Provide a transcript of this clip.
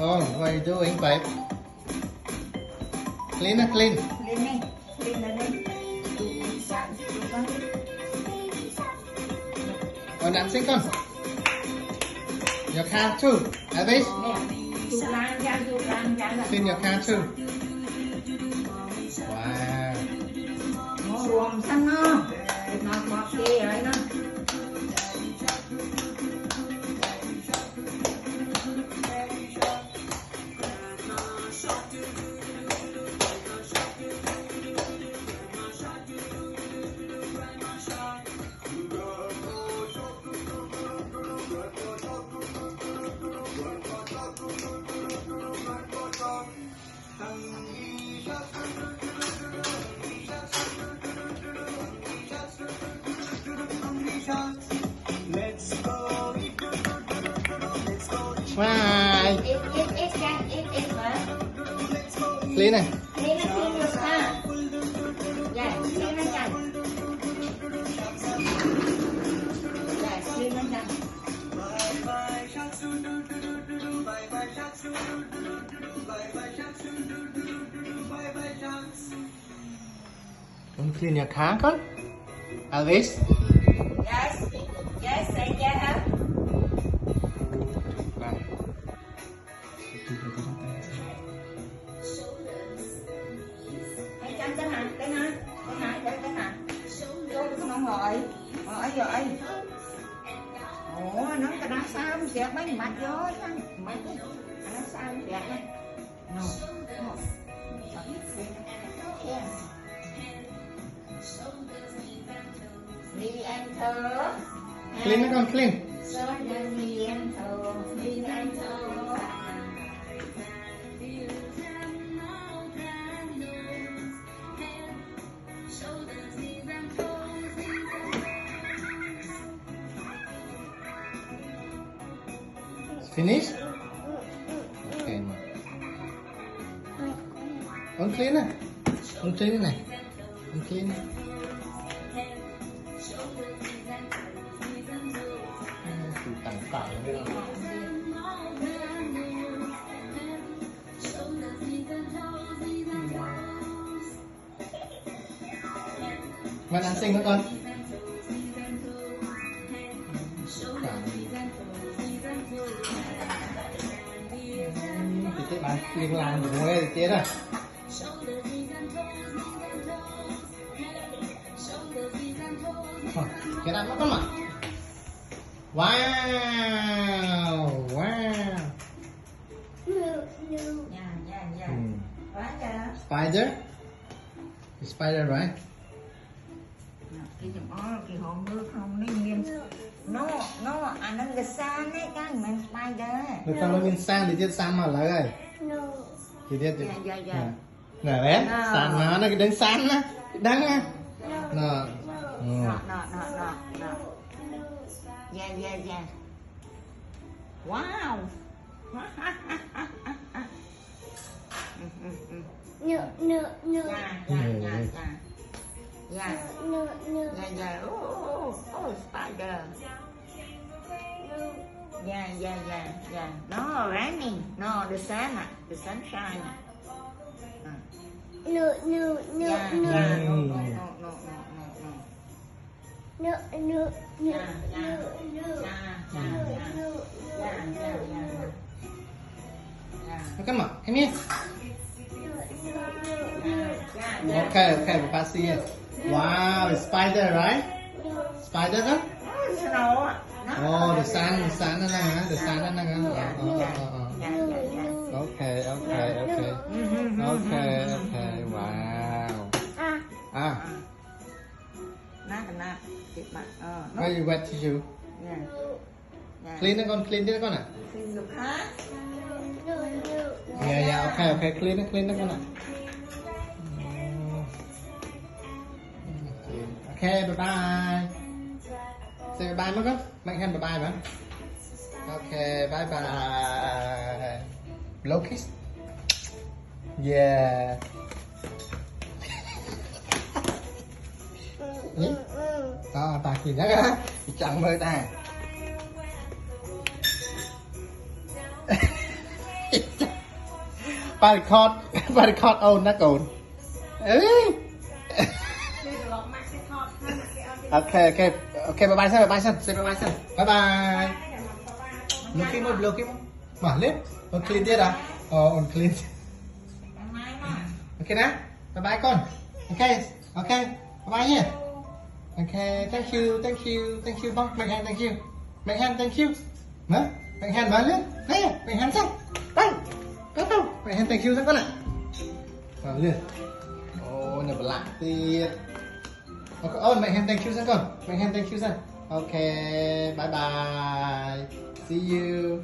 Oh, what are you doing, babe? Clean it, clean. Lên đi, lên lên đi. Oh, dancing con. Your car too, Elvis. Chụp lan ra là. Clean your car too. Wow. Nó ruộng xanh nó. Nó bọt kia rồi nó. Bye. Ít mà. Clean này. Lên nó clean your car. Dạ, clean nó chạy. Dạ, clean nó chạy. Don't clean your car, con. Elvis. Yes, yes, say yeah. Bye. Hãy chăm cái hả? Cái hả? Cái hả? Vô con ngồi rồi. Ủa, nó cái đó sao không dẹp mấy mặt vô chứ? Mặt chứ. Nó sao không dẹp đây? No. Yeah. Đi ăn thơ. Clean nó con, clean. Đi ăn thơ. Đi ăn thơ. Finish? Okay, ma. Con clean này. Con clean này. Con clean này. Tặng phải nữa. Bạn ăn xinh nữa con. Thì bạn liên lạc được với chết rồi. Cái đó nó có mặt. Wow, wow. Yeah. Quá chưa? Spider? The spider, right? Cái chùm cái hồn nước không nó nghiêm. No, nó cái san ấy cái mình spider. Được không? Nóមានsan thì chết san mà lại rồi. Thì chết thì. Dạ. Nè bé, san nó cái đứng san á, đắng á. Nó. No. Yeah. Wow. Yeah. Oh, spider. Yeah. No, raining. No, the sun. The sunshine. No. Come on, come here. Okay, Papa see it. Wow, it's spider, right? Spider đó? Oh, the sun nó nè, the sun nó nè. Okay. Wow. Nè, tiếp mặt. Where you wet tissue? Clean nó con, clean đi con ạ. Clean your car. Yeah, okay, clean nó con ạ. Okay, bye. Say bye mất con. Mạnh hand bye mà. Okay, bye. Blow kiss. Yeah. Ta kì nhá á, chẳng mời ta. ba record ba record ôn nó cồn ấy ok ok ok bye bye bye bye say bye bye bye bye look him mà lên on clean dia dah on clean ok nè bye bye con ok ok bye bye nha ok thank you bông make hand thank you nè make hand mà lên nè make hand sao đây đâu make hand thank you sao con ạ vào lên ô này lạ tiệt oh make hand thank you sao con make hand thank you sao ok bye bye see you